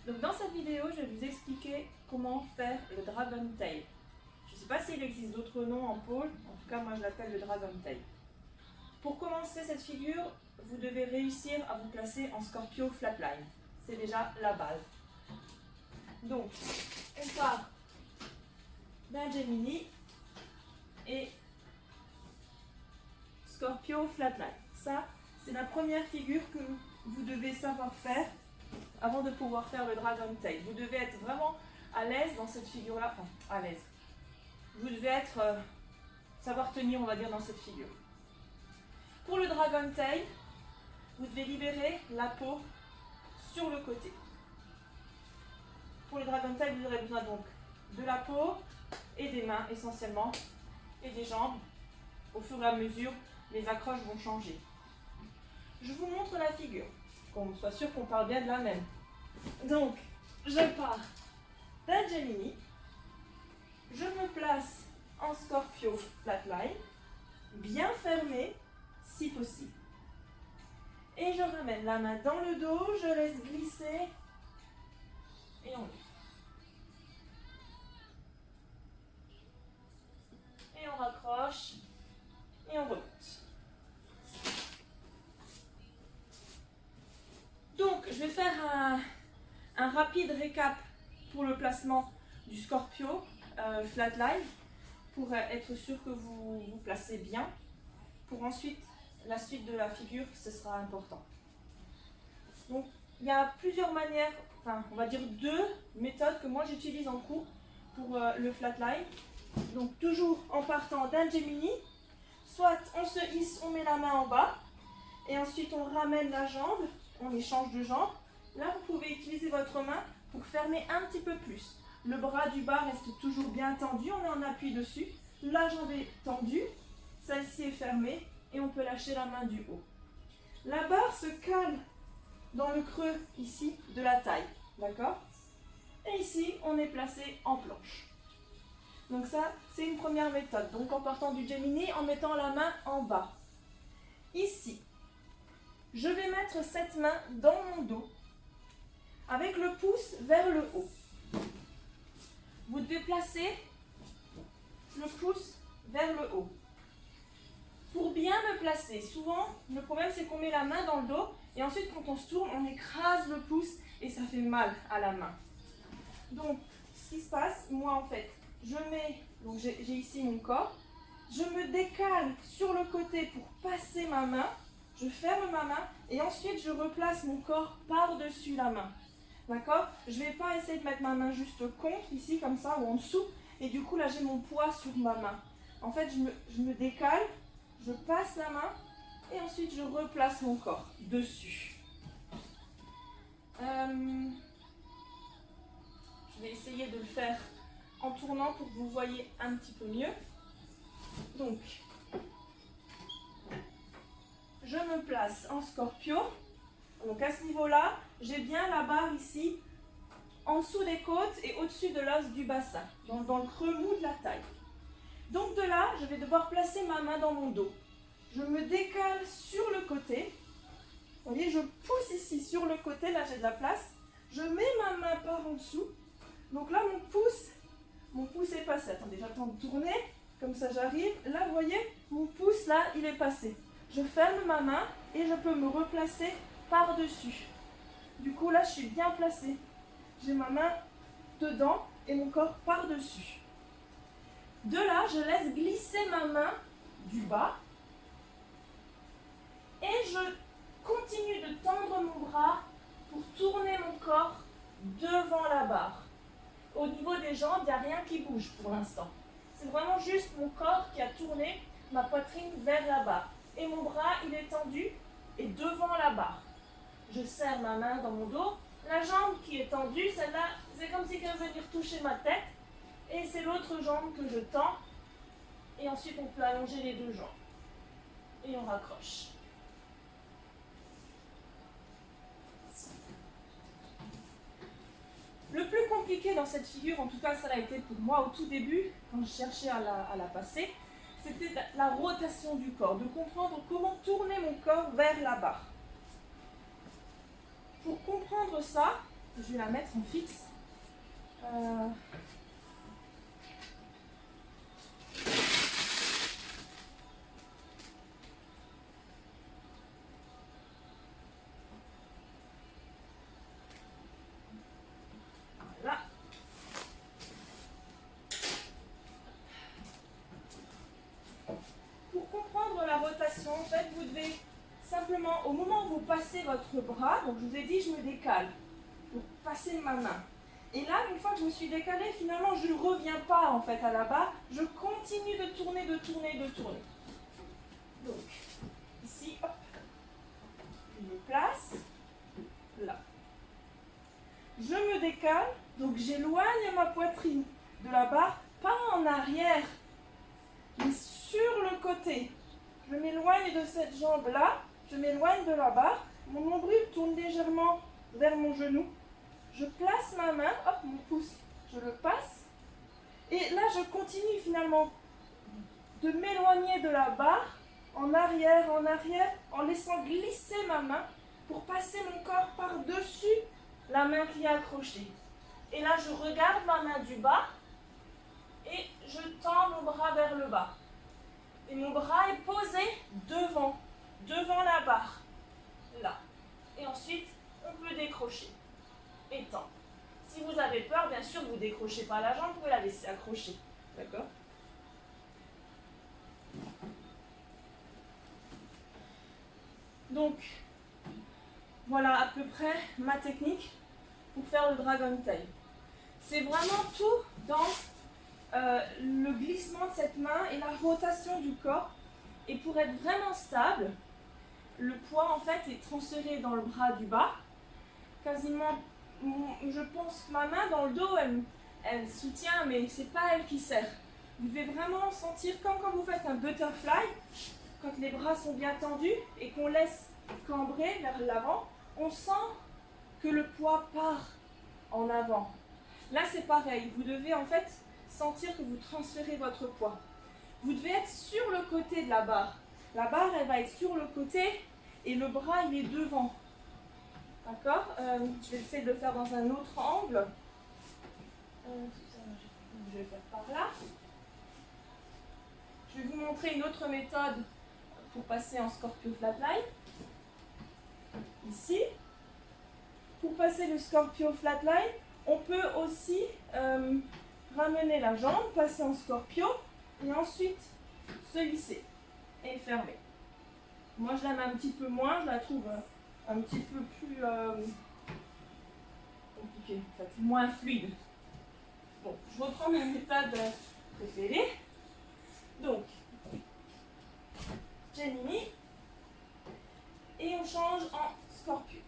Donc dans cette vidéo, je vais vous expliquer comment faire le Dragon Tail. Je ne sais pas s'il existe d'autres noms en pôle, en tout cas moi je l'appelle le Dragon Tail. Pour commencer cette figure, vous devez réussir à vous placer en Scorpio Flatline. C'est déjà la base. Donc, on part d'un Gemini et Scorpio Flatline. Ça, c'est la première figure que vous devez savoir faire avant de pouvoir faire le Dragon Tail. Vous devez être vraiment à l'aise dans cette figure-là. Enfin, à l'aise. Vous devez être, savoir tenir, on va dire, dans cette figure. Pour le Dragon Tail, vous devez libérer la peau sur le côté. Pour le Dragon Tail, vous aurez besoin donc de la peau et des mains essentiellement, et des jambes. Au fur et à mesure, les accroches vont changer. Je vous montre la figure, qu'on soit sûr qu'on parle bien de la même. Donc, je pars d'un Gemini, je me place en Scorpio Flatline, bien fermé si possible. Et je ramène la main dans le dos, je laisse glisser et on ouvre. Et on raccroche et on remonte. Donc, je vais faire un rapide récap pour le placement du Scorpio Flatline pour être sûr que vous vous placez bien. Pour ensuite, la suite de la figure, ce sera important. Donc, il y a plusieurs manières, enfin, on va dire 2 méthodes que moi j'utilise en cours pour le Flatline. Donc, toujours en partant d'un Gemini, soit on se hisse, on met la main en bas, et ensuite on ramène la jambe, on échange de jambes. Là, vous pouvez utiliser votre main pour fermer un petit peu plus. Le bras du bas reste toujours bien tendu, on est en appui dessus. La jambe est tendue, celle-ci est fermée et on peut lâcher la main du haut. La barre se cale dans le creux ici de la taille, d'accord? Et ici, on est placé en planche. Donc ça, c'est une première méthode. Donc en partant du Gemini, en mettant la main en bas. Ici, je vais mettre cette main dans mon dos avec le pouce vers le haut. Vous devez placer le pouce vers le haut. Pour bien me placer, souvent, le problème c'est qu'on met la main dans le dos et ensuite quand on se tourne, on écrase le pouce et ça fait mal à la main. Donc, ce qui se passe, moi en fait, je mets, donc j'ai ici mon corps, je me décale sur le côté pour passer ma main, je ferme ma main et ensuite je replace mon corps par-dessus la main. D'accord? Je ne vais pas essayer de mettre ma main juste contre, ici, comme ça, ou en dessous, et du coup là j'ai mon poids sur ma main. En fait, je me décale, je passe la main et ensuite je replace mon corps dessus. Je vais essayer de le faire en tournant pour que vous voyez un petit peu mieux. Donc, je me place en Scorpio. Donc à ce niveau-là, j'ai bien la barre ici, en dessous des côtes et au-dessus de l'os du bassin, dans le creux mou de la taille. Donc de là, je vais devoir placer ma main dans mon dos. Je me décale sur le côté. Vous voyez, je pousse ici sur le côté, là j'ai de la place. Je mets ma main par en dessous. Donc là, mon pouce est passé. Attendez, j'attends de tourner, comme ça j'arrive. Là, vous voyez, mon pouce, là, il est passé. Je ferme ma main et je peux me replacer par-dessus. Du coup, là, je suis bien placée. J'ai ma main dedans et mon corps par-dessus. De là, je laisse glisser ma main du bas et je continue de tendre mon bras pour tourner mon corps devant la barre. Au niveau des jambes, il n'y a rien qui bouge pour l'instant. C'est vraiment juste mon corps qui a tourné ma poitrine vers la barre. Et mon bras, il est tendu et devant la barre. Je serre ma main dans mon dos. La jambe qui est tendue, celle-là, c'est comme si elle venait toucher ma tête. Et c'est l'autre jambe que je tends. Et ensuite, on peut allonger les 2 jambes. Et on raccroche. Le plus compliqué dans cette figure, en tout cas ça l'a été pour moi au tout début, quand je cherchais à la passer, c'était la rotation du corps, de comprendre comment tourner mon corps vers la barre. Pour comprendre ça, Je vais la mettre en fixe. Voilà. Pour comprendre la rotation, en fait, vous devez simplement, au moment où vous passez votre bras, donc je vous ai dit, je me décale pour passer ma main. Et là, une fois que je me suis décalée, finalement, je ne reviens pas en fait à la barre. Je continue de tourner, de tourner, de tourner. Donc, ici, hop, je me place, là. Je me décale, donc j'éloigne ma poitrine de la barre, pas en arrière, mais sur le côté. Je m'éloigne de cette jambe-là, je m'éloigne de la barre. Mon nombril tourne légèrement vers mon genou. Je place ma main, hop, mon pouce, je le passe. Et là, je continue finalement de m'éloigner de la barre, en arrière, en laissant glisser ma main pour passer mon corps par-dessus la main qui est accrochée. Et là, je regarde ma main du bas et je tends mon bras vers le bas. Et mon bras est posé devant la barre, là. Et ensuite, on peut décrocher. Et tendre. Si vous avez peur, bien sûr, vous ne décrochez pas la jambe, vous pouvez la laisser accrocher. D'accord? Donc, voilà à peu près ma technique pour faire le dragon tail. C'est vraiment tout dans le glissement de cette main et la rotation du corps. Et pour être vraiment stable, le poids en fait est transféré dans le bras du bas. Quasiment, je pense que ma main dans le dos, elle soutient, mais c'est pas elle qui serre. Vous devez vraiment sentir comme quand vous faites un butterfly, quand les bras sont bien tendus et qu'on laisse cambrer vers l'avant, on sent que le poids part en avant. Là, c'est pareil. Vous devez en fait sentir que vous transférez votre poids. Vous devez être sur le côté de la barre. La barre, elle va être sur le côté et le bras, il est devant. D'accord? Je vais essayer de le faire dans un autre angle. Je vais faire par là. Je vais vous montrer une autre méthode pour passer en Scorpio Flatline. Ici. Pour passer le Scorpio Flatline, on peut aussi ramener la jambe, passer en Scorpio et ensuite se lisser et fermer. Moi, je l'aime un petit peu moins, je la trouve un petit peu plus compliquée, en fait, moins fluide. Bon, je reprends ma méthode préférée. Donc, Gemini, et on change en Scorpio.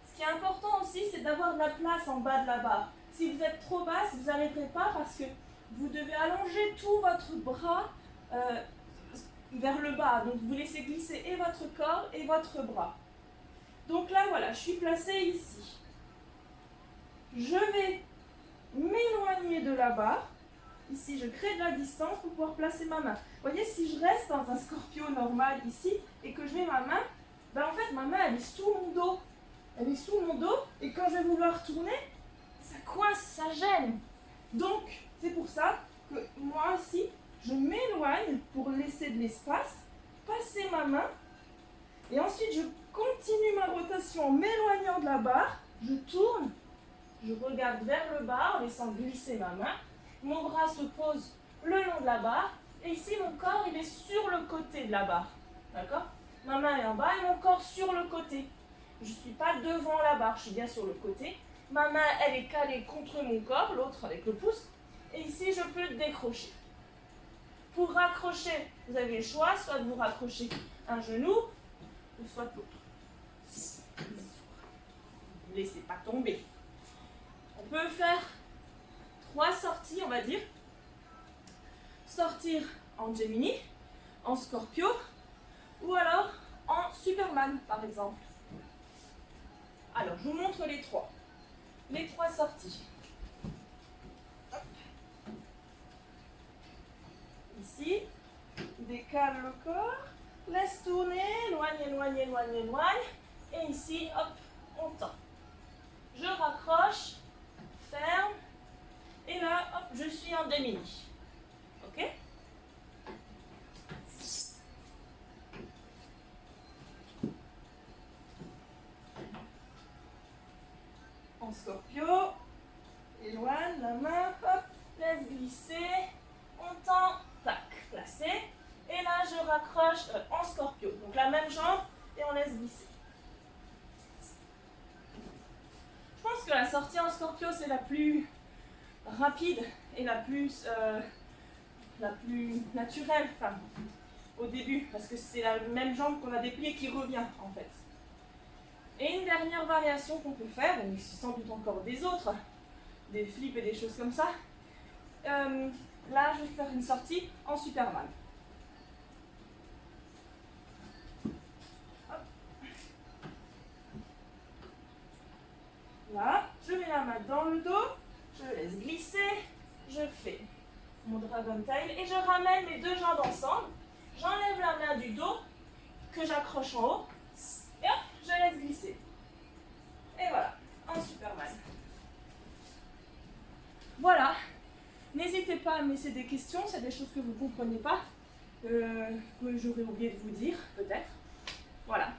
Ce qui est important aussi, c'est d'avoir de la place en bas de la barre. Si vous êtes trop basse, vous n'arriverez pas parce que vous devez allonger tout votre bras vers le bas. Donc vous laissez glisser et votre corps et votre bras. Donc là, voilà, je suis placée ici. Je vais m'éloigner de la barre. Ici, je crée de la distance pour pouvoir placer ma main. Vous voyez, si je reste dans un Scorpio normal ici et que je mets ma main, ben en fait, ma main, elle est sous mon dos. Elle est sous mon dos et quand je vais vouloir tourner, ça coince, ça gêne. Donc, c'est pour ça que moi aussi, je m'éloigne pour laisser de l'espace, passer ma main et ensuite je continue ma rotation en m'éloignant de la barre. Je tourne, je regarde vers le bas en laissant glisser ma main. Mon bras se pose le long de la barre et ici mon corps il est sur le côté de la barre. D'accord? Ma main est en bas et mon corps sur le côté. Je ne suis pas devant la barre, je suis bien sur le côté. Ma main, elle est calée contre mon corps, l'autre avec le pouce. Et ici, je peux décrocher. Pour raccrocher, vous avez le choix, soit de vous raccrocher un genou, ou soit l'autre. Ne laissez pas tomber. On peut faire 3 sorties, on va dire. Sortir en Gemini, en Scorpio, ou alors en Superman, par exemple. Alors, je vous montre les 3. Les 3 sorties. Hop. Ici, décale le corps, laisse tourner, éloigne, éloigne, éloigne, éloigne. Et ici, hop, on tend. je raccroche, ferme, et là, hop, je suis en demi. Ok? En scorpio, éloigne la main, hop, laisse glisser, on tend, tac, placé, et là je raccroche en scorpio. Donc la même jambe et on laisse glisser. Je pense que la sortie en scorpio c'est la plus rapide et la plus naturelle, enfin, au début, parce que c'est la même jambe qu'on a dépliée qui revient en fait. Et une dernière variation qu'on peut faire, et sans doute encore des autres, des flips et des choses comme ça. Là, je vais faire une sortie en Superman. Hop. Là, je mets la main dans le dos, je laisse glisser, je fais mon Dragon Tail et je ramène mes deux jambes ensemble. J'enlève la main du dos que j'accroche en haut et hop, je laisse glisser. Et voilà, en Superman. Voilà, n'hésitez pas à me laisser des questions, c'est des choses que vous ne comprenez pas, que j'aurais oublié de vous dire, peut-être. Voilà.